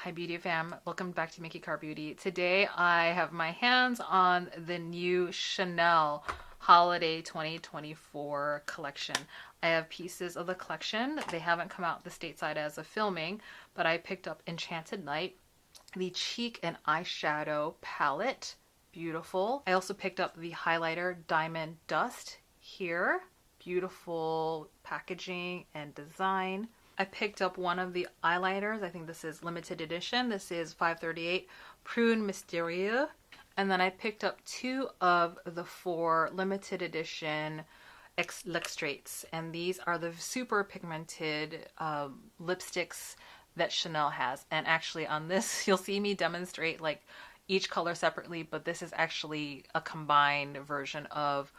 Hi Beauty Fam, welcome back to MikiCarrBeauty. Today I have my hands on the new Chanel Holiday 2024 collection. I have pieces of the collection. They haven't come out the stateside as of filming, but I picked up Enchanted Night, the Cheek and Eyeshadow palette, beautiful. I also picked up the highlighter Diamond Dust here, beautiful packaging and design. I picked up one of the eyeliners. I think this is limited edition. This is 538 Prune Mysterieux. And then I picked up two of the four limited edition Luxtrates. And these are the super pigmented lipsticks that Chanel has. And actually on this, you'll see me demonstrate like each color separately, but this is actually a combined version of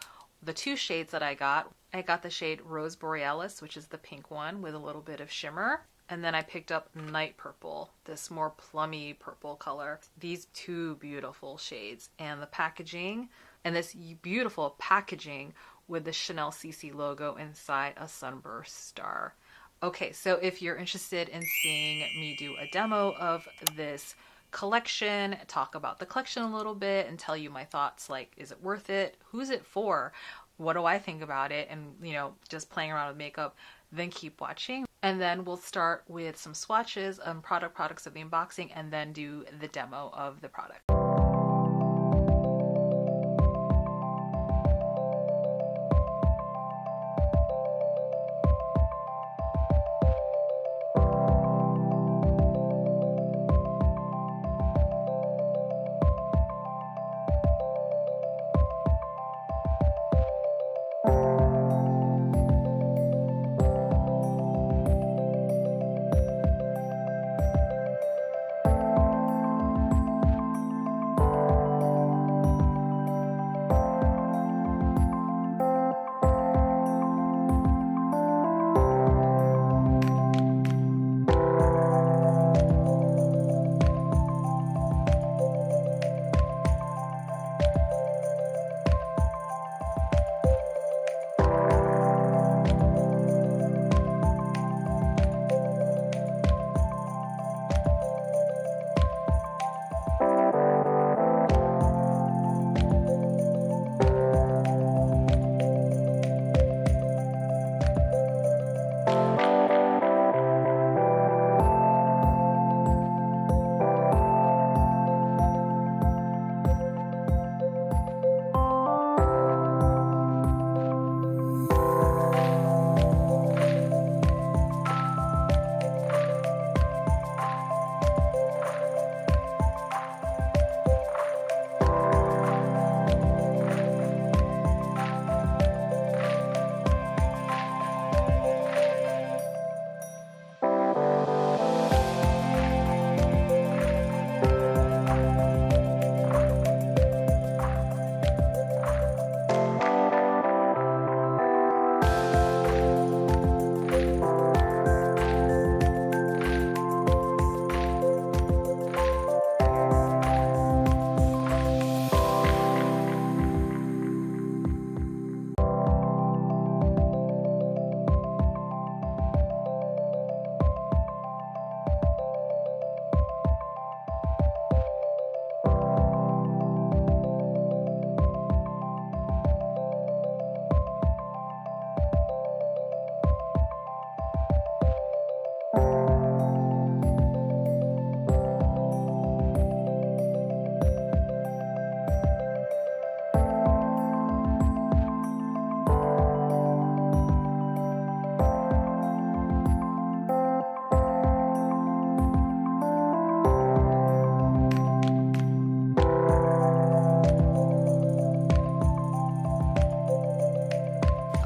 the two shades that I got. I got the shade Rose Borealis, which is the pink one with a little bit of shimmer. And then I picked up Night Purple, this more plummy purple color. These two beautiful shades. And the packaging, and this beautiful packaging with the Chanel CC logo inside a sunburst star. Okay, so if you're interested in seeing me do a demo of this collection, talk about the collection a little bit and tell you my thoughts, like, is it worth it? Who's it for? What do I think about it? And, you know, just playing around with makeup, then keep watching. And then we'll start with some swatches and products of the unboxing and then do the demo of the product.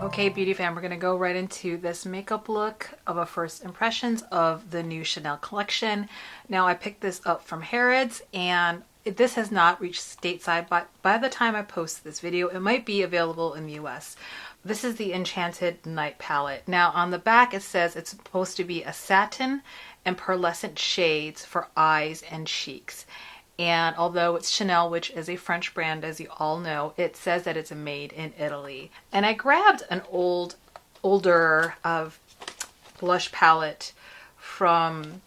Okay, Beauty Fam, we're going to go right into this makeup look of a first impressions of the new Chanel collection. Now, I picked this up from Harrods, and this has not reached stateside, but by the time I post this video, it might be available in the US. This is the Enchanted Night palette. Now, on the back, it says it's supposed to be a satin and pearlescent shades for eyes and cheeks. And although it's Chanel, which is a French brand, as you all know, it says that it's made in Italy. And I grabbed an older blush palette from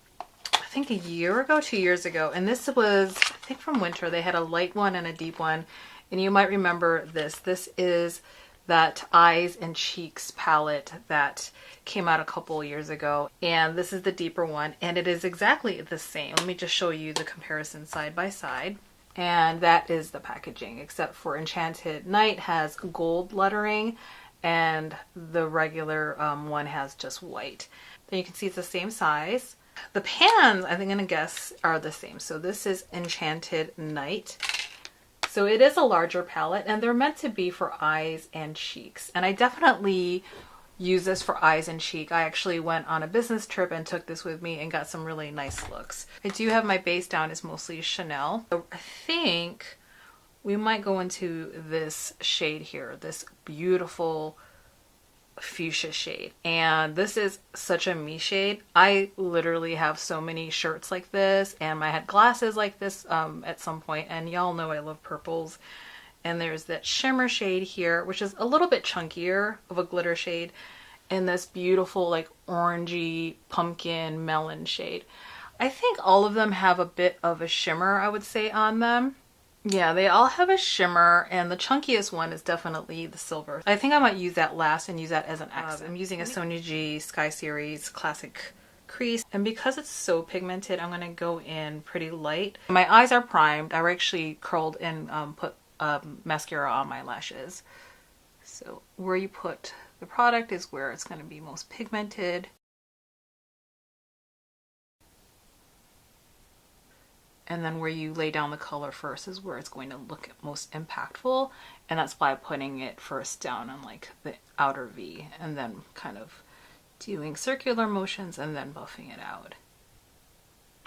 think a year ago, 2 years ago. And this was, I think from Winter. They had a light one and a deep one. And you might remember this. This is that Eyes and Cheeks palette that came out a couple years ago. And this is the deeper one. And it is exactly the same. Let me just show you the comparison side by side. And that is the packaging, except for Enchanted Night has gold lettering and the regular one has just white. Then you can see it's the same size. The pans, I think I'm gonna guess, are the same. So this is Enchanted Night. So it is a larger palette and they're meant to be for eyes and cheeks. And I definitely use this for eyes and cheek. I actually went on a business trip and took this with me and got some really nice looks. I do have my base down is mostly Chanel. So I think we might go into this shade here, this beautiful fuchsia shade. And this is such a me shade. I literally have so many shirts like this, and I had glasses like this at some point, and y'all know I love purples. And there's that shimmer shade here, which is a little bit chunkier of a glitter shade, and this beautiful like orangey pumpkin melon shade. I think all of them have a bit of a shimmer, I would say, on them. Yeah, they all have a shimmer, and the chunkiest one is definitely the silver. I think I might use that last and use that as an accent. I'm using a Sonia G Sky Series Classic Crease, and because it's so pigmented, I'm going to go in pretty light. My eyes are primed. I actually curled and put mascara on my lashes. So where you put the product is where it's going to be most pigmented. And then where you lay down the color first is where it's going to look most impactful. And that's by putting it first down on like the outer V and then kind of doing circular motions and then buffing it out.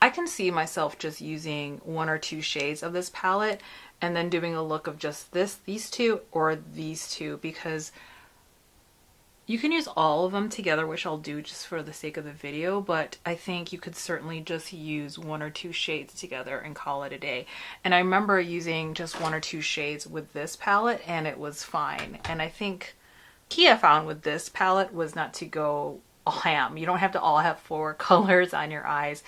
I can see myself just using one or two shades of this palette and then doing a look of just these two or these two, because you can use all of them together, which I'll do just for the sake of the video, but I think you could certainly just use one or two shades together and call it a day. And I remember using just one or two shades with this palette and it was fine. And I think key I found with this palette was not to go all ham. You don't have to all have 4 colors on your eyes.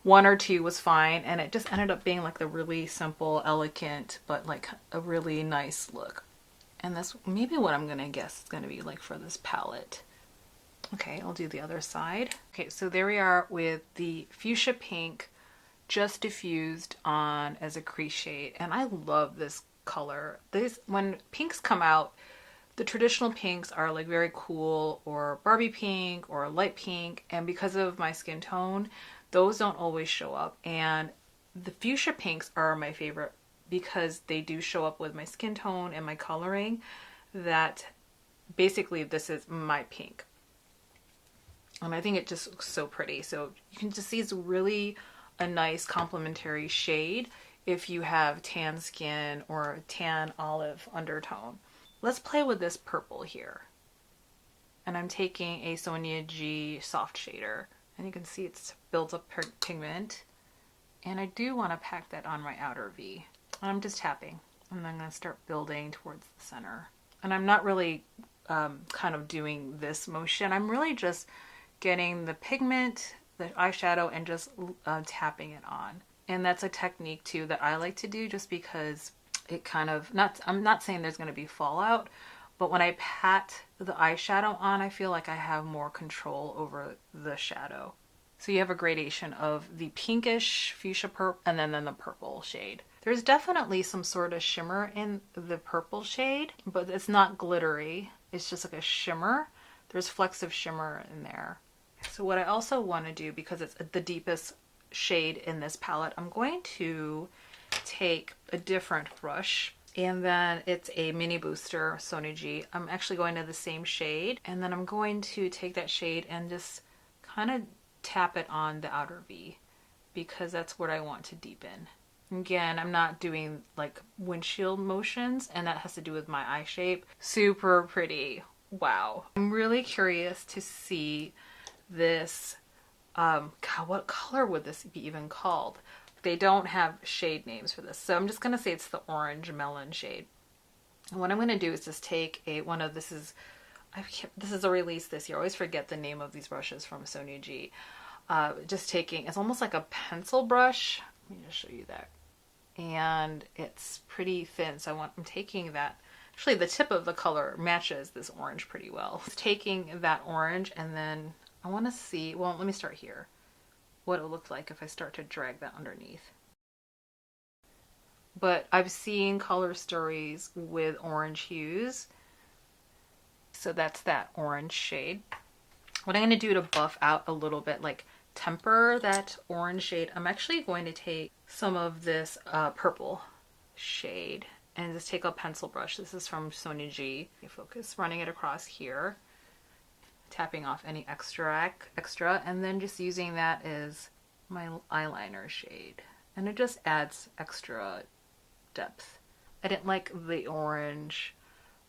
1 or 2 was fine, and it just ended up being like the really simple, elegant, but like a really nice look. And that's maybe what I'm gonna guess it's gonna be like for this palette. Okay, I'll do the other side. Okay, so there we are with the fuchsia pink just diffused on as a crease shade. And I love this color. When pinks come out, the traditional pinks are like very cool, or Barbie pink or light pink. And because of my skin tone, those don't always show up. And the fuchsia pinks are my favorite, because they do show up with my skin tone and my coloring, that basically this is my pink. And I think it just looks so pretty. So you can just see it's really a nice complementary shade if you have tan skin or tan olive undertone. Let's play with this purple here. And I'm taking a Sonia G soft shader. And you can see it's builds up pigment. And I do want to pack that on my outer V. I'm just tapping, and then I'm going to start building towards the center. And I'm not really kind of doing this motion. I'm really just getting the pigment, the eyeshadow, and just tapping it on. And that's a technique too that I like to do, just because it kind of, I'm not saying there's going to be fallout, but when I pat the eyeshadow on, I feel like I have more control over the shadow. So you have a gradation of the pinkish fuchsia purple and then the purple shade. There's definitely some sort of shimmer in the purple shade, but it's not glittery. It's just like a shimmer. There's flecks of shimmer in there. So what I also want to do, because it's the deepest shade in this palette, I'm going to take a different brush, and then it's a mini booster Sonia G. I'm actually going to the same shade, and then I'm going to take that shade and just kind of tap it on the outer V, because that's what I want to deepen. Again, I'm not doing like windshield motions, and that has to do with my eye shape. Super pretty. Wow. I'm really curious to see this. God, what color would this be even called? They don't have shade names for this, so I'm just going to say it's the orange melon shade. And what I'm going to do is just take this is a release this year. I always forget the name of these brushes from Sonia G. Just taking, it's almost like a pencil brush. Let me just show you that. And it's pretty thin, so I'm taking that. Actually, the tip of the color matches this orange pretty well. Taking that orange, and then I want to see, well, let me start here, what it looked like if I start to drag that underneath. But I've seen color stories with orange hues, so that's that orange shade. What I'm going to do to buff out a little bit, like temper that orange shade, I'm actually going to take some of this purple shade and just take a pencil brush. This is from Sonia G. Focus, running it across here, tapping off any extra, and then just using that as my eyeliner shade. And it just adds extra depth. I didn't like the orange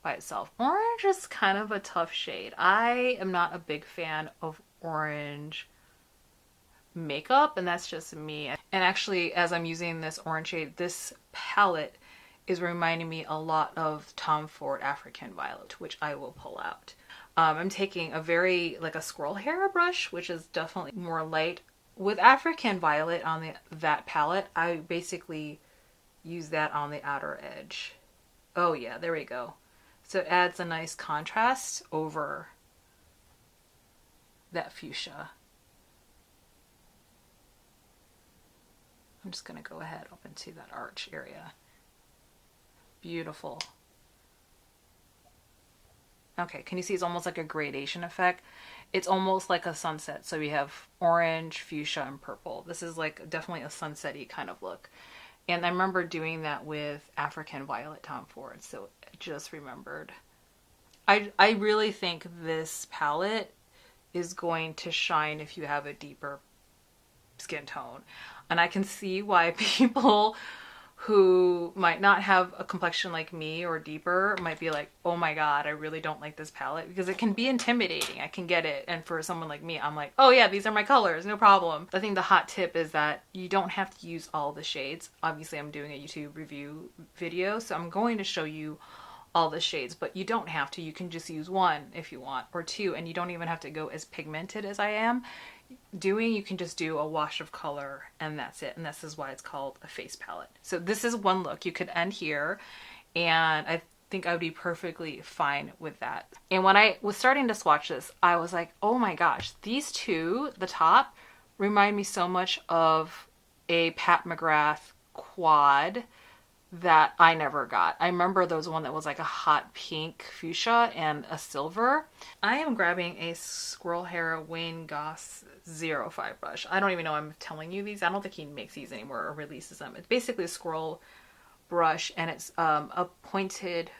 by itself. Orange is kind of a tough shade. I am not a big fan of orange makeup, and that's just me. And actually, as I'm using this orange shade, this palette is reminding me a lot of Tom Ford African Violet, which I will pull out. I'm taking a very, like a squirrel hair brush, which is definitely more light. With African Violet on that palette, I basically use that on the outer edge. Oh yeah, there we go. So it adds a nice contrast over that fuchsia. I'm just going to go ahead up into that arch area. Beautiful. Okay, can you see it's almost like a gradation effect? It's almost like a sunset. So we have orange, fuchsia, and purple. This is like definitely a sunset-y kind of look. And I remember doing that with African Violet Tom Ford, so I just remembered. I really think this palette is going to shine if you have a deeper skin tone. And I can see why people who might not have a complexion like me or deeper might be like, oh my god, I really don't like this palette, because it can be intimidating. I can get it. And for someone like me, I'm like, oh yeah, these are my colors, no problem. I think the hot tip is that you don't have to use all the shades. Obviously, I'm doing a YouTube review video, so I'm going to show you all the shades, but you don't have to. You can just use one if you want, or two, and you don't even have to go as pigmented as I am doing. You can just do a wash of color and that's it. And this is why it's called a face palette. So this is one look. You could end here, and I think I would be perfectly fine with that. And when I was starting to swatch this, I was like, oh my gosh, these two, the top, remind me so much of a Pat McGrath quad that I never got. I remember there was one that was like a hot pink fuchsia and a silver. I am grabbing a Squirrel Hair Wayne Goss 05 brush. I don't even know I'm telling you these. I don't think he makes these anymore or releases them. It's basically a squirrel brush, and it's a pointed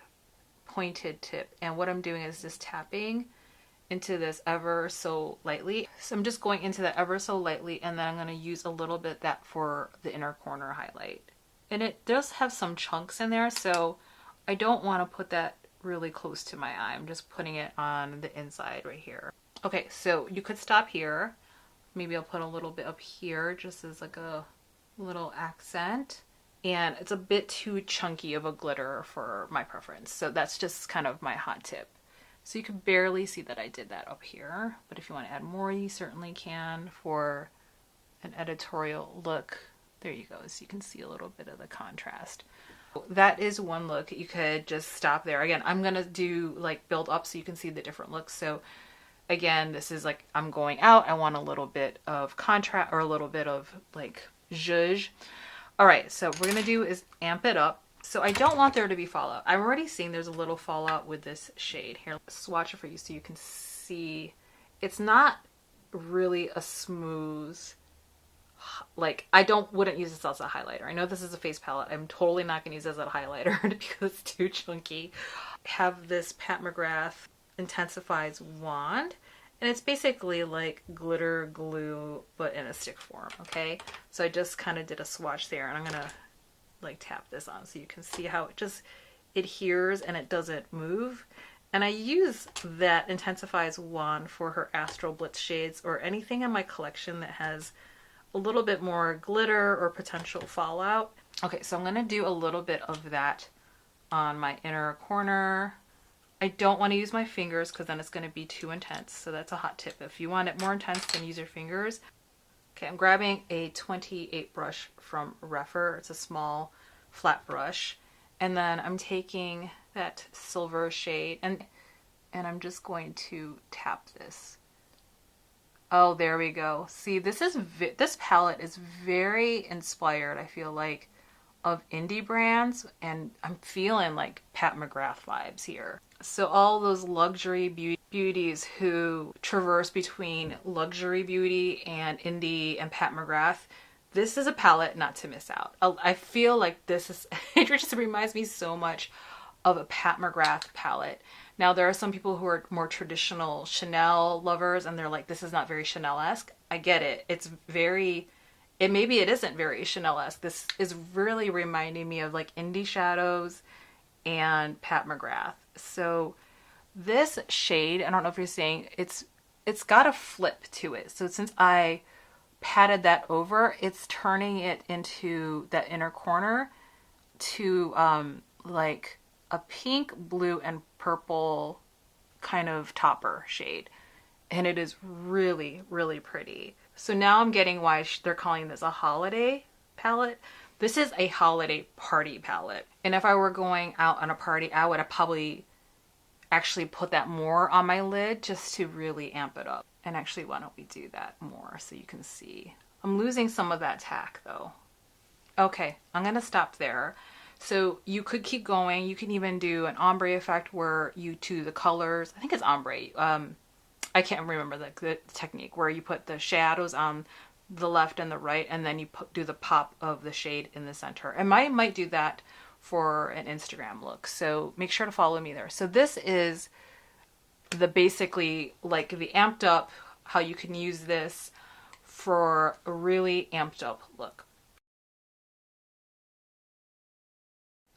tip. And what I'm doing is just tapping into this ever so lightly. So I'm just going into that ever so lightly, and then I'm going to use a little bit that for the inner corner highlight. And it does have some chunks in there, so I don't want to put that really close to my eye. I'm just putting it on the inside right here. Okay, so you could stop here. Maybe I'll put a little bit up here just as like a little accent. And it's a bit too chunky of a glitter for my preference, so that's just kind of my hot tip. So you can barely see that I did that up here, but if you want to add more, you certainly can for an editorial look. There you go, so you can see a little bit of the contrast. That is one look. You could just stop there. Again, I'm gonna do like build up so you can see the different looks. So again, this is like, I'm going out, I want a little bit of contrast or a little bit of like zhuzh. All right, so what we're gonna do is amp it up. So I don't want there to be fallout. I'm already seeing there's a little fallout with this shade. Here, swatch it for you so you can see. It's not really a smooth, like, I wouldn't use this as a highlighter. I know this is a face palette. I'm totally not gonna use this as a highlighter because it's too chunky. I have this Pat McGrath Intensifies wand, and it's basically like glitter glue but in a stick form. Okay, so I just kind of did a swatch there, and I'm gonna like tap this on so you can see how it just adheres and it doesn't move. And I use that Intensifies wand for her Astral Blitz shades or anything in my collection that has a little bit more glitter or potential fallout. Okay, so I'm gonna do a little bit of that on my inner corner. I don't want to use my fingers because then it's going to be too intense. So that's a hot tip. If you want it more intense, then use your fingers. Okay, I'm grabbing a 28 brush from Refer. It's a small flat brush. And then I'm taking that silver shade and I'm just going to tap this. Oh, there we go. See, this palette is very inspired, I feel like, of indie brands, and I'm feeling like Pat McGrath vibes here. So all those luxury beauties who traverse between luxury beauty and indie and Pat McGrath, this is a palette not to miss out. I feel like this is, it just reminds me so much of a Pat McGrath palette. Now, there are some people who are more traditional Chanel lovers, and they're like, this is not very Chanel-esque. I get it. It's very, maybe it isn't very Chanel-esque. This is really reminding me of like indie shadows and Pat McGrath. So this shade, I don't know if you're seeing, it's got a flip to it. So since I patted that over, it's turning it into that inner corner to like a pink, blue, and purple kind of topper shade. And it is really, really pretty. So now I'm getting why they're calling this a holiday palette. This is a holiday party palette. And if I were going out on a party, I would have probably actually put that more on my lid just to really amp it up. And actually, why don't we do that more so you can see. I'm losing some of that tack though. Okay, I'm gonna stop there. So you could keep going. You can even do an ombre effect where you do the colors. I think it's ombre. I can't remember the technique where you put the shadows on the left and the right, and then you do the pop of the shade in the center. And I might do that for an Instagram look. So make sure to follow me there. So this is the basically like the amped up, how you can use this for a really amped up look.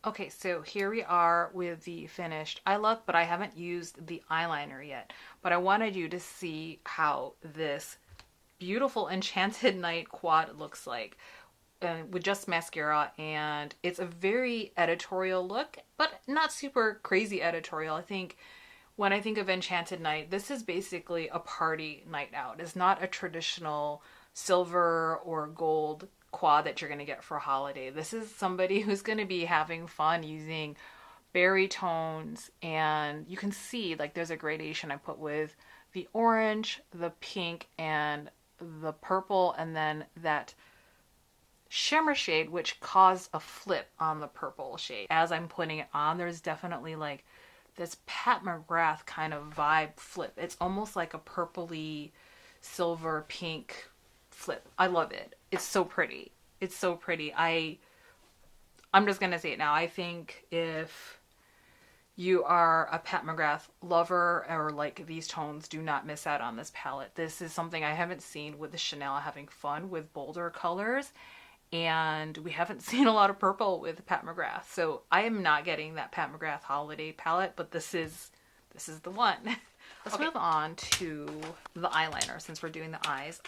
Okay, so here we are with the finished eye look, but I haven't used the eyeliner yet. But I wanted you to see how this beautiful Enchanted Night quad looks like with just mascara, and it's a very editorial look, but not super crazy editorial. I think when I think of Enchanted Night, this is basically a party night out. It's not a traditional silver or gold quad that you're going to get for a holiday. This is somebody who's going to be having fun using berry tones, and you can see like there's a gradation I put with the orange, the pink, and the purple, and then that shimmer shade which caused a flip on the purple shade. As I'm putting it on, there's definitely like this Pat McGrath kind of vibe flip. It's almost like a purpley silver pink flip. I love it. It's so pretty. It's so pretty. I'm just gonna say it now. I think if you are a Pat McGrath lover or like these tones, do not miss out on this palette. This is something I haven't seen with the Chanel having fun with bolder colors, and we haven't seen a lot of purple with Pat McGrath. So I am not getting that Pat McGrath holiday palette, but this is the one. Let's move on to the eyeliner since we're doing the eyes.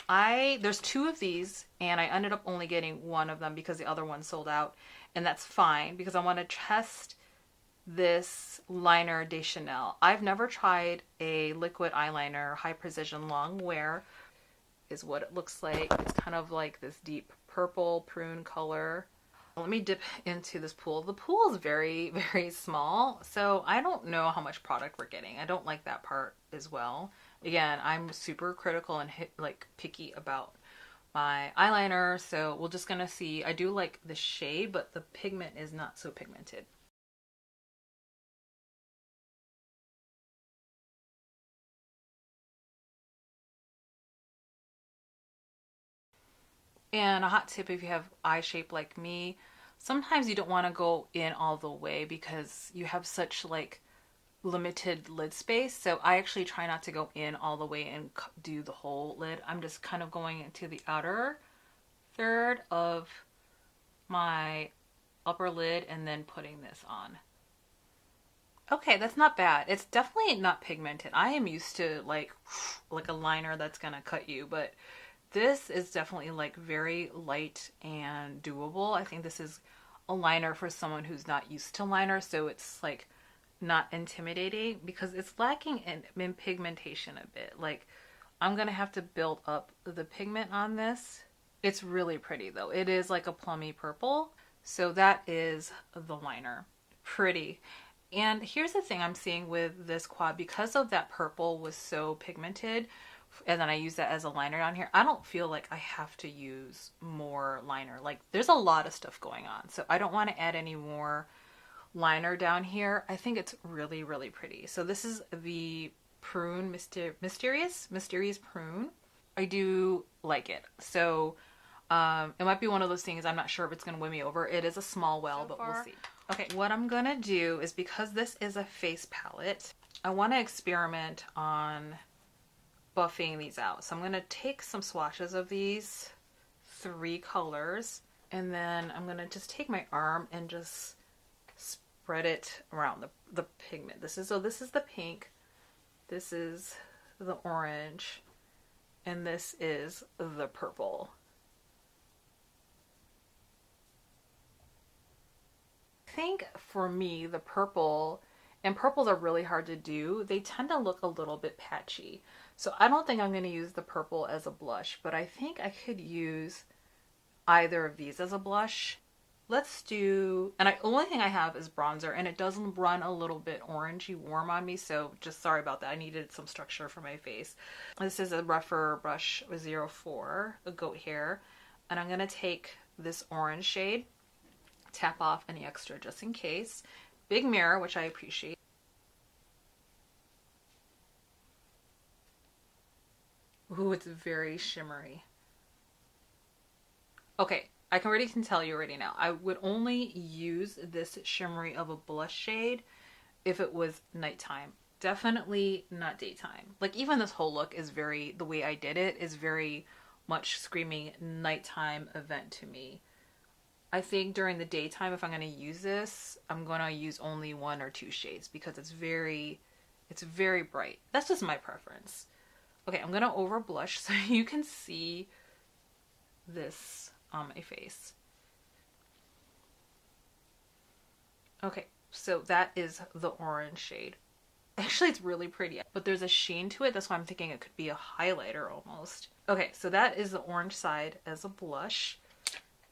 There's two of these, and I ended up only getting one of them because the other one sold out, and that's fine because I want to test this liner de Chanel. I've never tried a liquid eyeliner, high precision long wear is what it looks like. It's kind of like this deep purple prune color. Let me dip into this pool. The pool is very, very small, so I don't know how much product we're getting. I don't like that part as well. Again, I'm super critical and picky about my eyeliner, so we're just gonna see. I do like the shade, but the pigment is not so pigmented. And a hot tip, if you have eye shape like me, sometimes you don't want to go in all the way because you have such like limited lid space. So I actually try not to go in all the way and do the whole lid. I'm just kind of going into the outer third of my upper lid and then putting this on. Okay, that's not bad. It's definitely not pigmented. I am used to like a liner that's gonna cut you, but this is definitely like very light and doable. I think this is a liner for someone who's not used to liner, so it's like not intimidating because it's lacking in pigmentation a bit. Like I'm gonna have to build up the pigment on this It's really pretty though. It is like a plummy purple. So that is the liner. Pretty. And here's the thing I'm seeing with this quad, because of that purple was so pigmented, and then I use that as a liner down here, I don't feel like I have to use more liner. Like there's a lot of stuff going on, so I don't want to add any more liner down here. I think it's really, really pretty. So this is the Prune Mysterious Prune. I do like it. So it might be one of those things, I'm not sure if it's going to win me over. It is a small well, but we'll see. Okay, what I'm going to do is, because this is a face palette, I want to experiment on buffing these out. So I'm going to take some swatches of these 3 colors, and then I'm going to just take my arm and just spread it around the pigment. This is the pink, this is the orange, and this is the purple. I think for me, the purple, and purples are really hard to do, they tend to look a little bit patchy. So I don't think I'm going to use the purple as a blush, but I think I could use either of these as a blush. Let's do, and the only thing I have is bronzer, and it does run a little bit orangey warm on me, so just sorry about that. I needed some structure for my face. This is a rougher brush with 04, a goat hair, and I'm going to take this orange shade, tap off any extra just in case. Big mirror, which I appreciate. Ooh, it's very shimmery. Okay, I can already tell you already now. I would only use this shimmery of a blush shade if it was nighttime. Definitely not daytime. Like even this whole look is very, the way I did it is very much screaming nighttime event to me. I think during the daytime, if I'm going to use this, I'm going to use only 1 or 2 shades because it's very bright. That's just my preference. Okay, I'm going to over blush so you can see this on my face. Okay, so that is the orange shade. Actually, it's really pretty, but there's a sheen to it. That's why I'm thinking it could be a highlighter almost. Okay, so that is the orange side as a blush.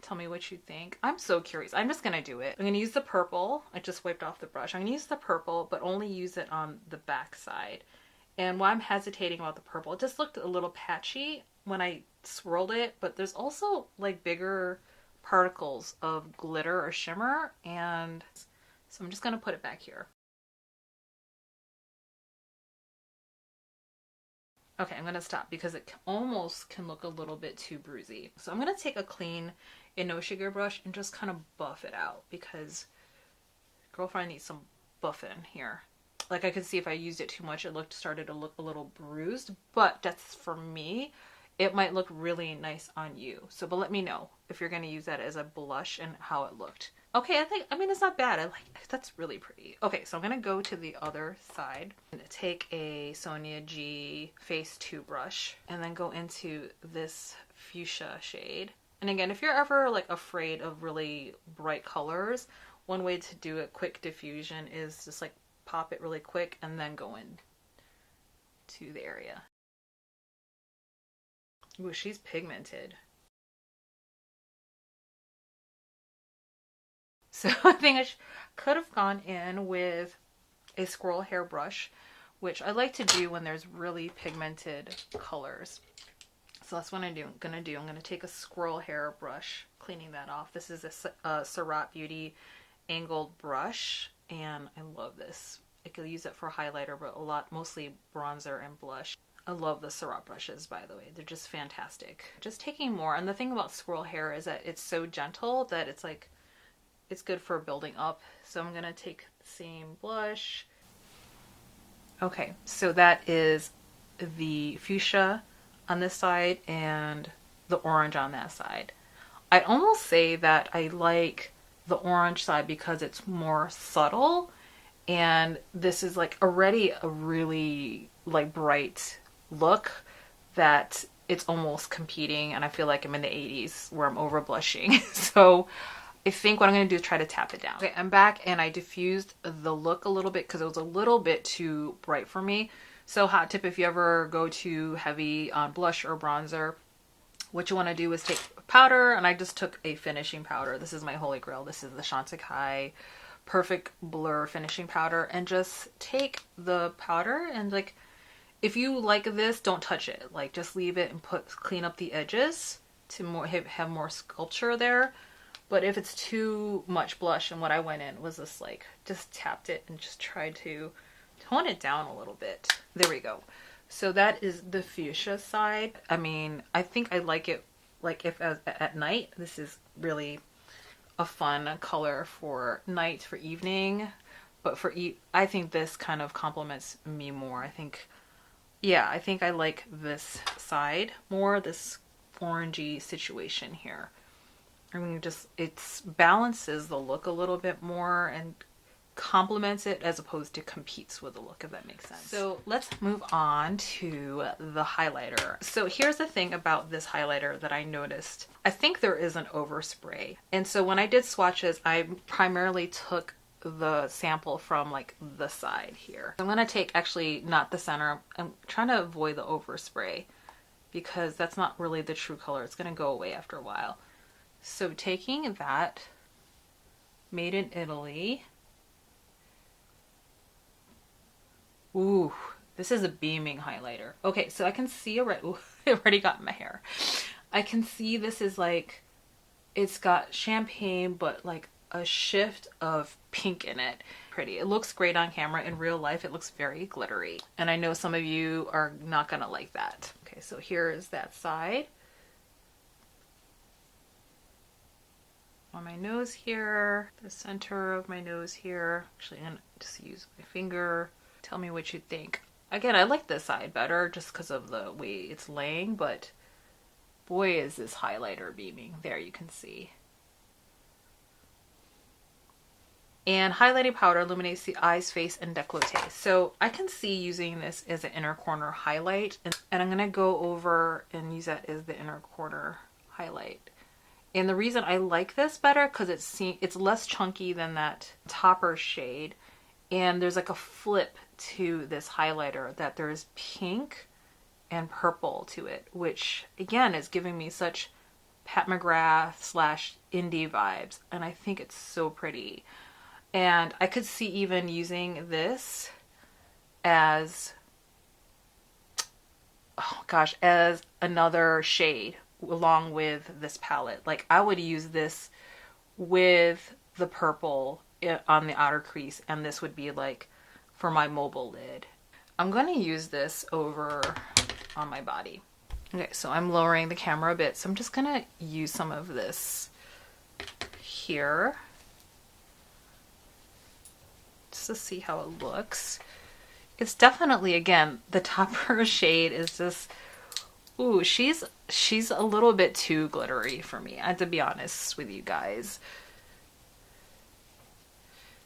Tell me what you think. I'm so curious. I'm just gonna do it. I'm gonna use the purple. I just wiped off the brush. I'm gonna use the purple, but only use it on the back side. And why I'm hesitating about the purple, it just looked a little patchy when I swirled it, but there's also like bigger particles of glitter or shimmer, and so I'm just gonna put it back here. Okay, I'm gonna stop because it almost can look a little bit too bruisey. So I'm gonna take a clean no sugar brush and just kind of buff it out because girlfriend needs some buffing here. Like I could see if I used it too much, it started to look a little bruised, but that's for me. It might look really nice on you. So, but let me know if you're gonna use that as a blush and how it looked. Okay, I mean, it's not bad. That's really pretty. Okay, so I'm gonna go to the other side and take a Sonia G Face 2 brush and then go into this fuchsia shade. And again, if you're ever like afraid of really bright colors, one way to do a quick diffusion is just like pop it really quick and then go in to the area. Ooh, she's pigmented. So I think I could have gone in with a squirrel hair brush, which I like to do when there's really pigmented colors. So that's what I'm gonna do. I'm gonna take a squirrel hair brush, cleaning that off. This is a SURRAT Beauty angled brush, and I love this. I could use it for highlighter, but mostly bronzer and blush. I love the SURRAT brushes, by the way. They're just fantastic. Just taking more, and the thing about squirrel hair is that it's so gentle that it's like, it's good for building up. So I'm gonna take the same blush. Okay, so that is the fuchsia on this side and the orange on that side. I'd almost say that I like the orange side because it's more subtle, and this is like already a really like bright look that it's almost competing, and I feel like I'm in the 80s where I'm over blushing. So I think what I'm going to do is try to tap it down. Okay, I'm back and I diffused the look a little bit because it was a little bit too bright for me. So hot tip, if you ever go too heavy on blush or bronzer, what you want to do is take powder, and I just took a finishing powder. This is my holy grail. This is the Chantecaille Perfect Blur finishing powder, and just take the powder and like, if you like this, don't touch it. Like just leave it and clean up the edges to have more sculpture there. But if it's too much blush, and what I went in was this, like just tapped it and just tried to tone it down a little bit. There we go. So that is the fuchsia side. I mean, I think I like it like if at night. This is really a fun color for night, for evening. But for I think this kind of complements me more. I think, yeah, I think I like this side more, this orangey situation here. I mean, just it balances the look a little bit more and complements it as opposed to competes with the look, if that makes sense. So let's move on to the highlighter. So here's the thing about this highlighter that I noticed. I think there is an overspray. And so when I did swatches, I primarily took the sample from like the side here. I'm going to take actually not the center. I'm trying to avoid the overspray because that's not really the true color. It's going to go away after a while. So taking that, made in Italy. Ooh, this is a beaming highlighter. Okay, so I can see already, ooh, it already got in my hair. I can see this is like, it's got champagne, but like a shift of pink in it. Pretty. It looks great on camera. In real life, it looks very glittery. And I know some of you are not gonna like that. Okay, so here is that side. On my nose here, the center of my nose here. Actually, I'm gonna just use my finger. Tell me what you think. Again, I like this side better just because of the way it's laying, but boy is this highlighter beaming. There you can see. And highlighting powder illuminates the eyes, face, and décolleté. So I can see using this as an inner corner highlight, and I'm gonna go over and use that as the inner corner highlight. And the reason I like this better because it's less chunky than that topper shade, and there's like a flip to this highlighter that there's pink and purple to it, which again is giving me such Pat McGrath / indie vibes, and I think it's so pretty. And I could see even using this as, oh gosh, as another shade along with this palette. Like I would use this with the purple on the outer crease, and this would be like for my mobile lid. I'm going to use this over on my body. Okay, so I'm lowering the camera a bit, so I'm just going to use some of this here just to see how it looks. It's definitely, again, the topper shade is just, ooh, she's a little bit too glittery for me, I have to be honest with you guys.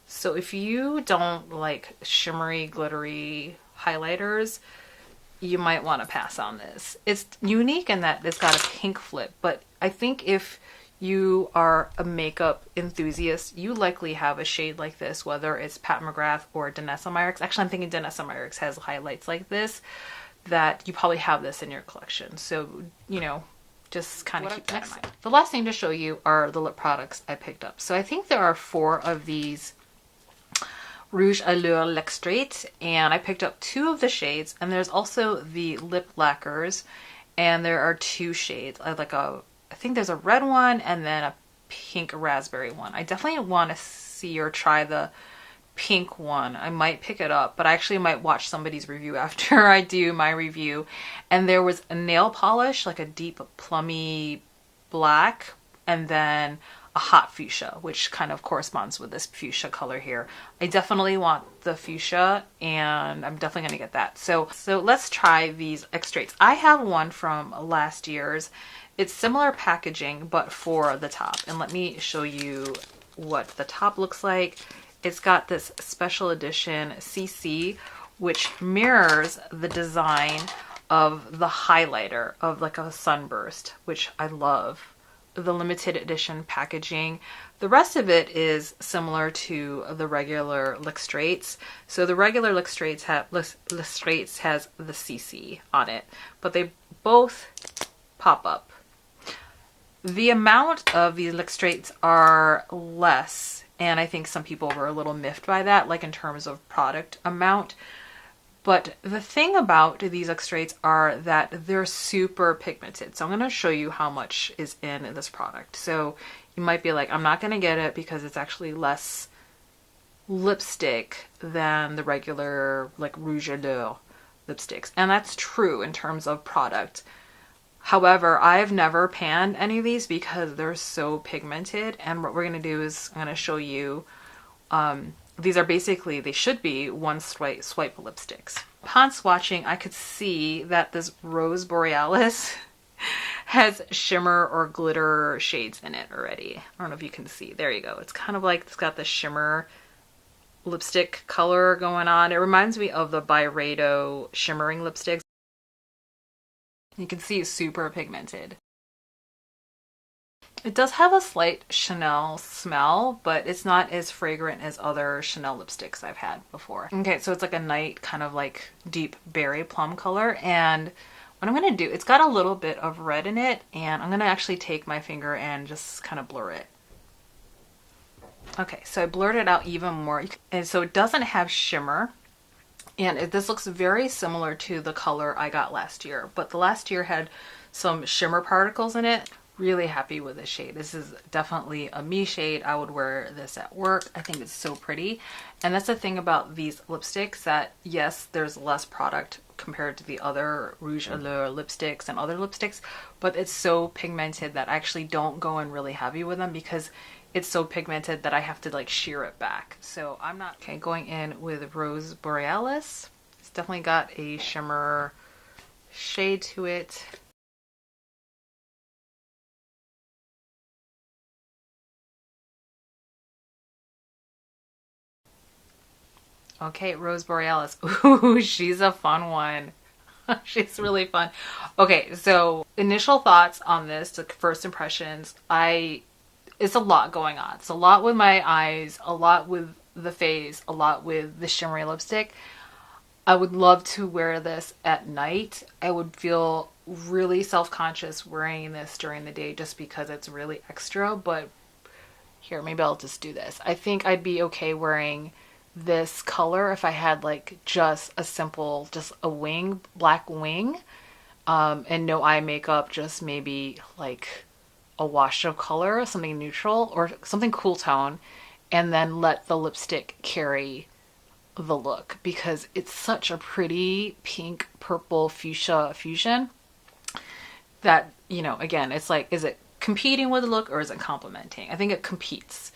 So if you don't like shimmery, glittery highlighters, you might want to pass on this. It's unique in that it's got a pink flip, but I think if you are a makeup enthusiast, you likely have a shade like this, whether it's Pat McGrath or DANESSA MYRICKS. Actually, I'm thinking DANESSA MYRICKS has highlights like this, that you probably have this in your collection. So, you know, just kind of keep that in mind. The last thing to show you are the lip products I picked up. So I think there are 4 of these Rouge Allure L'Extrait, and I picked up 2 of the shades, and there's also the lip lacquers, and there are 2 shades. I think there's a red one and then a pink raspberry one. I definitely want to see or try the pink one. I might pick it up, but I actually might watch somebody's review after I do my review. And there was a nail polish, like a deep plummy black, and then a hot fuchsia, which kind of corresponds with this fuchsia color here. I definitely want the fuchsia, and I'm definitely going to get that. So let's try these extraits. I have one from last year's. It's similar packaging, but for the top. And let me show you what the top looks like. It's got this special edition CC, which mirrors the design of the highlighter of like a sunburst, which I love. The limited edition packaging. The rest of it is similar to the regular L'Extraits. So the regular L'Extraits has the CC on it, but they both pop up The amount of these illustrates are less, and I think some people were a little miffed by that, like in terms of product amount. But the thing about these illustrates are that they're super pigmented. So I'm going to show you how much is in this product. So you might be like, I'm not going to get it because it's actually less lipstick than the regular like Rouge Allure lipsticks. And that's true in terms of product. However, I've never panned any of these because they're so pigmented. And what we're going to do is I'm going to show you, these are basically, they should be one swipe lipsticks. Upon swatching, I could see that this Rose Borealis has shimmer or glitter shades in it already. I don't know if you can see. There you go. It's kind of like, it's got the shimmer lipstick color going on. It reminds me of the Byredo shimmering lipsticks. You can see it's super pigmented. It does have a slight Chanel smell, but it's not as fragrant as other Chanel lipsticks I've had before. Okay, so it's like a night kind of like deep berry plum color. And what I'm going to do, it's got a little bit of red in it, and I'm going to actually take my finger and just kind of blur it. Okay, so I blurred it out even more. And so it doesn't have shimmer. And this looks very similar to the color I got last year. But the last year had some shimmer particles in it. Really happy with this shade. This is definitely a me shade. I would wear this at work. I think it's so pretty. And that's the thing about these lipsticks, that yes, there's less product compared to the other Rouge Allure lipsticks and other lipsticks, but it's so pigmented that I actually don't go in really heavy with them because it's so pigmented that I have to like sheer it back. So I'm not going in with Rose Borealis. It's definitely got a shimmer shade to it. Okay, Rose Borealis. Ooh, she's a fun one. She's really fun. Okay, so initial thoughts on this, the first impressions, it's a lot going on. It's a lot with my eyes, a lot with the face, a lot with the shimmery lipstick. I would love to wear this at night. I would feel really self-conscious wearing this during the day just because it's really extra, but here, maybe I'll just do this. I think I'd be okay wearing this color if I had like just a simple, just a wing, black wing, and no eye makeup, just maybe like a wash of color, something neutral or something cool tone, and then let the lipstick carry the look because it's such a pretty pink, purple, fuchsia fusion that, you know, again, it's like, is it competing with the look or is it complementing? I think it competes.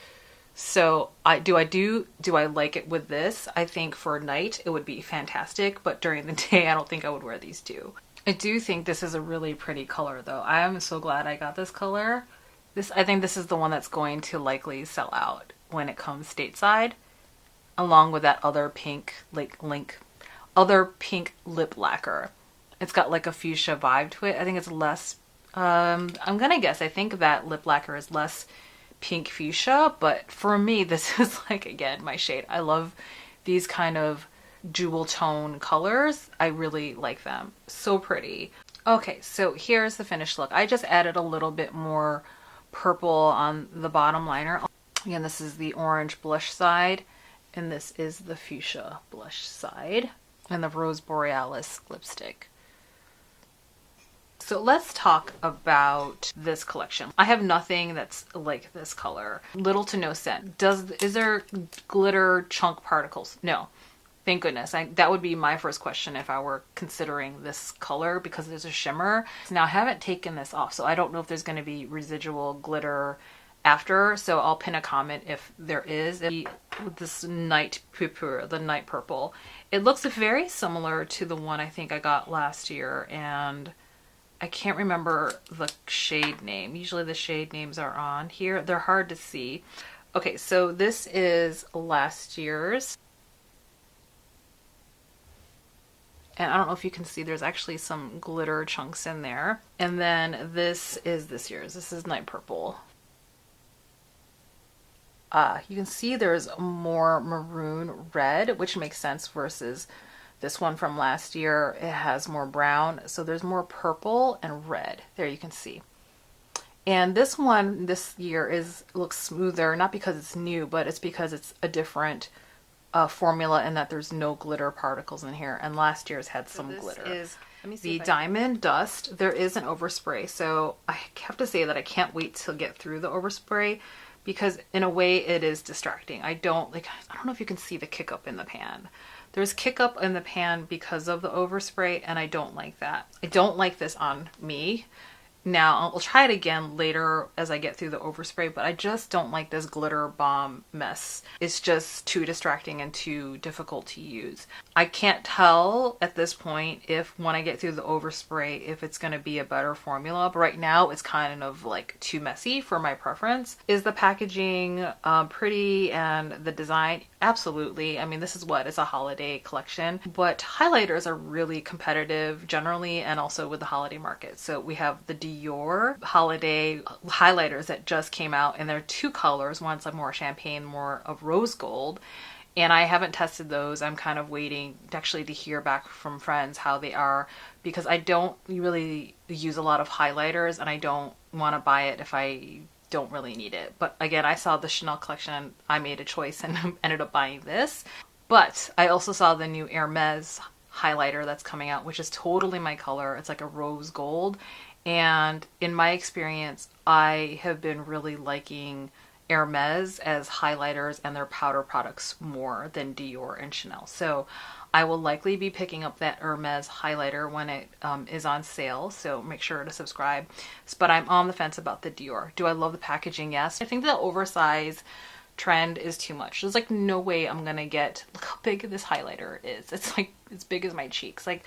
So do I like it with this? I think for night it would be fantastic, but during the day I don't think I would wear these two. I do think this is a really pretty color though. I am so glad I got this color. I think this is the one that's going to likely sell out when it comes stateside, along with that other pink other pink lip lacquer. It's got like a fuchsia vibe to it. I think it's less I'm gonna guess, I think that lip lacquer is less pink fuchsia, but for me this is like, again, my shade. I love these kind of jewel tone colors. I really like them. So pretty. Okay, so here's the finished look. I just added a little bit more purple on the bottom liner. Again, this is the orange blush side, and this is the fuchsia blush side, and the Rose Borealis lipstick. So let's talk about this collection. I have nothing that's like this color. Little to no scent. Is there glitter chunk particles? No. Thank goodness. That would be my first question if I were considering this color, because there's a shimmer. Now I haven't taken this off, so I don't know if there's going to be residual glitter after, so I'll pin a comment if there is. This Night Pourpre, the Night Purple. It looks very similar to the one I think I got last year, and I can't remember the shade name. Usually the shade names are on here. They're hard to see. Okay, so this is last year's. And I don't know if you can see, there's actually some glitter chunks in there. And then this is this year's. This is Night Purple. You can see there's more maroon red, which makes sense versus this one from last year. It has more brown, so there's more purple and red. There you can see. And this one this year looks smoother, not because it's new, but it's because it's a different formula in that there's no glitter particles in here. And last year's had some glitter. Let me see the Diamond Dust. There is an overspray, so I have to say that I can't wait to get through the overspray because in a way it is distracting. I don't know if you can see the kick up in the pan. There's kick up in the pan because of the overspray, and I don't like that. I don't like this on me. Now, I'll try it again later as I get through the overspray, but I just don't like this glitter bomb mess. It's just too distracting and too difficult to use. I can't tell at this point if when I get through the overspray if it's going to be a better formula, but right now it's kind of like too messy for my preference. Is the packaging pretty and the design? Absolutely. I mean, this is what? It's a holiday collection, but highlighters are really competitive generally and also with the holiday market. So we have the Dior holiday highlighters that just came out, and they're two colors. One's like more champagne, more of rose gold. And I haven't tested those. I'm kind of waiting actually to hear back from friends how they are, because I don't really use a lot of highlighters and I don't want to buy it if I don't really need it. But again, I saw the Chanel collection. I made a choice and ended up buying this. But I also saw the new Hermes highlighter that's coming out, which is totally my color. It's like a rose gold. And in my experience, I have been really liking Hermes as highlighters and their powder products more than Dior and Chanel. So I will likely be picking up that Hermes highlighter when it is on sale. So make sure to subscribe. But I'm on the fence about the Dior. Do I love the packaging? Yes. I think the oversized trend is too much. There's like no way I'm gonna get, look how big this highlighter is. It's like as big as my cheeks. Like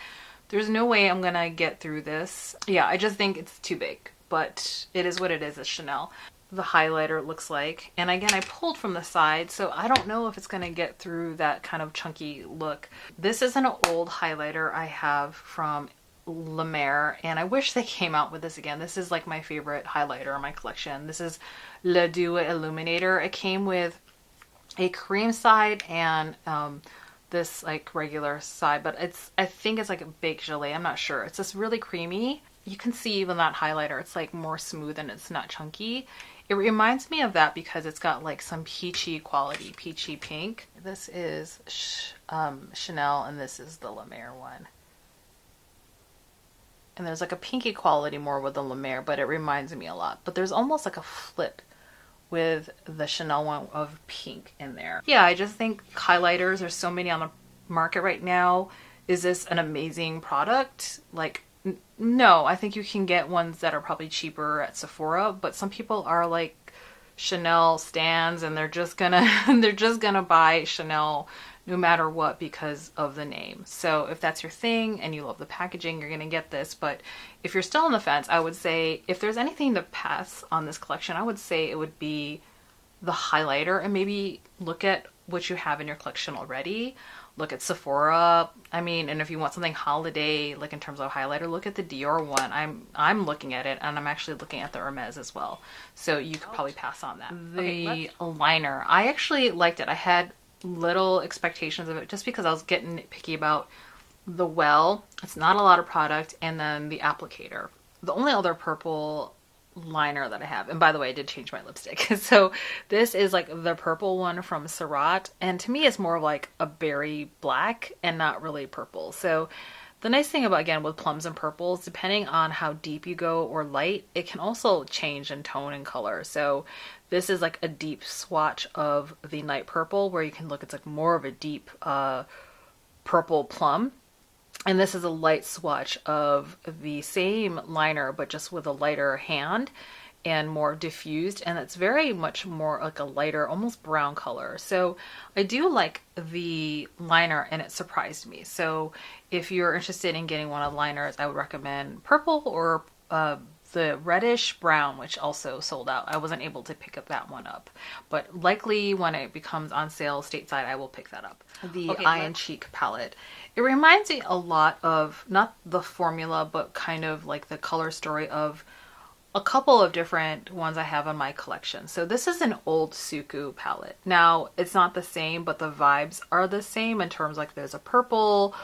there's no way I'm gonna get through this. Yeah, I just think it's too big, but it is what it is. It's Chanel. The highlighter looks like, and again, I pulled from the side, so I don't know if it's gonna get through that kind of chunky look. This is an old highlighter I have from La Mer, and I wish they came out with this again. This is like my favorite highlighter in my collection. This is Le Dew Illuminator. It came with a cream side and this like regular side, but I think it's like a baked gelée. I'm not sure. It's just really creamy. You can see even that highlighter, it's like more smooth and it's not chunky. It reminds me of that because it's got like some peachy quality, peachy pink. This is Chanel, and this is the La Mer one. And there's like a pinky quality more with the La Mer, but it reminds me a lot. But there's almost like a flip with the Chanel one of pink in there. Yeah, I just think highlighters, there's so many on the market right now. Is this an amazing product? Like, no, I think you can get ones that are probably cheaper at Sephora, but some people are like Chanel stans and they're just gonna buy Chanel no matter what because of the name. So if that's your thing and you love the packaging, you're gonna get this. But if you're still on the fence, I would say if there's anything to pass on this collection, I would say it would be the highlighter, and maybe look at what you have in your collection already. Look at Sephora. I mean, and if you want something holiday, like in terms of highlighter, look at the Dior one. I'm looking at it, and I'm actually looking at the Hermes as well. So you could probably pass on that. The liner, I actually liked it. I had little expectations of it just because I was getting picky about the well. It's not a lot of product, and then the applicator. The only other purple liner that I have, and by the way, I did change my lipstick. So this is like the purple one from SURRAT, and to me it's more of like a berry black and not really purple. So the nice thing about, again, with plums and purples, depending on how deep you go or light, it can also change in tone and color. So this is like a deep swatch of the Night Purple, where you can look, it's like more of a deep purple plum. And this is a light swatch of the same liner, but just with a lighter hand and more diffused. And it's very much more like a lighter, almost brown color. So I do like the liner, and it surprised me. So if you're interested in getting one of the liners, I would recommend purple or the reddish brown, which also sold out. I wasn't able to pick up that one up, but likely when it becomes on sale stateside, I will pick that up. The Eye and Cheek palette. It reminds me a lot of, not the formula, but kind of like the color story of a couple of different ones I have in my collection. So this is an old Suku palette. Now, it's not the same, but the vibes are the same in terms like there's a purple,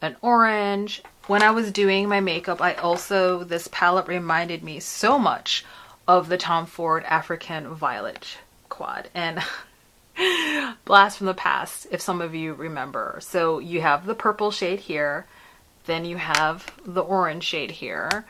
an orange. When I was doing my makeup, this palette reminded me so much of the Tom Ford African Violet quad. And blast from the past, if some of you remember. So you have the purple shade here, then you have the orange shade here,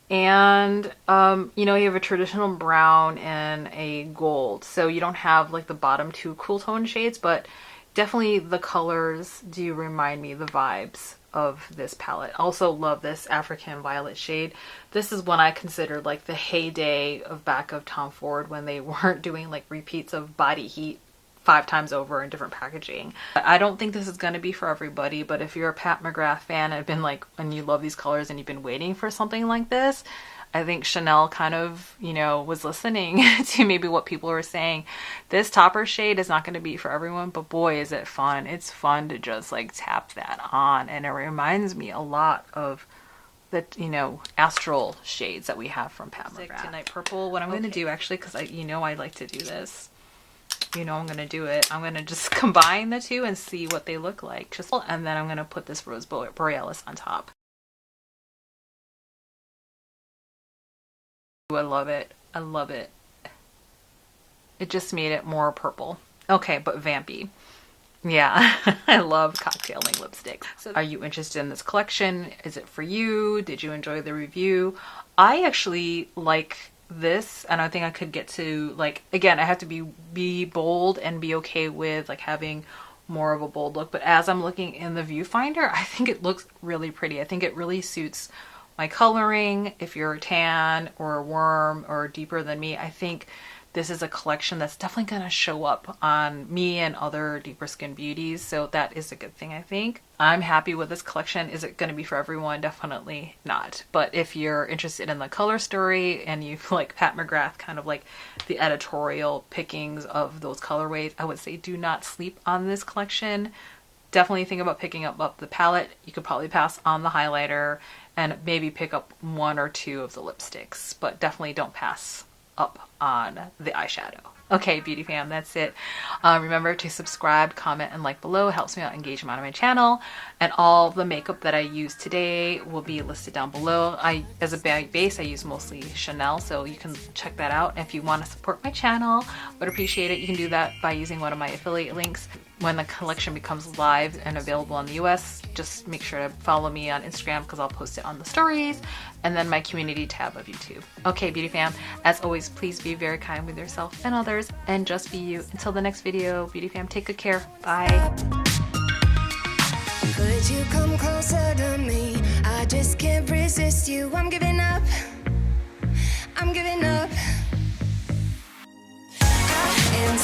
and you know, you have a traditional brown and a gold. So you don't have like the bottom two cool tone shades, but definitely the colors do remind me the vibes of this palette. Also love this African Violet shade. This is one I consider like the heyday of back of Tom Ford, when they weren't doing like repeats of Body Heat 5 times over in different packaging. I don't think this is going to be for everybody, but if you're a Pat McGrath fan and been like, and you love these colors and you've been waiting for something like this, I think Chanel kind of, you know, was listening to maybe what people were saying. This topper shade is not going to be for everyone, but boy, is it fun. It's fun to just like tap that on, and it reminds me a lot of the, you know, astral shades that we have from Pat McGrath. Tonight Purple. What I'm going to do, actually, because I like to do this. You know I'm going to do it. I'm going to just combine the two and see what they look like. And then I'm going to put this Rose Borealis on top. I love it. I love it. It just made it more purple. Okay, but vampy. Yeah, I love cocktailing lipsticks. So are you interested in this collection? Is it for you? Did you enjoy the review? I actually like this, and I think I could get to, like, again, I have to be bold and be okay with like having more of a bold look, but as I'm looking in the viewfinder, I think it looks really pretty. I think it really suits my coloring. If you're tan or a worm or deeper than me, I think this is a collection that's definitely going to show up on me and other deeper skin beauties, so that is a good thing. I think I'm happy with this collection. Is it going to be for everyone? Definitely not. But if you're interested in the color story and you like Pat McGrath, kind of like the editorial pickings of those colorways, I would say do not sleep on this collection. Definitely think about picking up the palette. You could probably pass on the highlighter and maybe pick up 1 or 2 of the lipsticks, but definitely don't pass up on the eyeshadow. Okay, beauty fam, that's it. Remember to subscribe, comment, and like below. It helps me out engagement on my channel. And all the makeup that I use today will be listed down below. As a base, I use mostly Chanel, so you can check that out. And if you want to support my channel, would appreciate it. You can do that by using one of my affiliate links. When the collection becomes live and available in the US, just make sure to follow me on Instagram, because I'll post it on the stories, and then my community tab of YouTube. Okay, beauty fam, as always, please be very kind with yourself and others, and just be you. Until the next video, beauty fam, take good care. Bye. Could you come closer to me? I just can't resist you. I'm giving up. I'm giving up. I am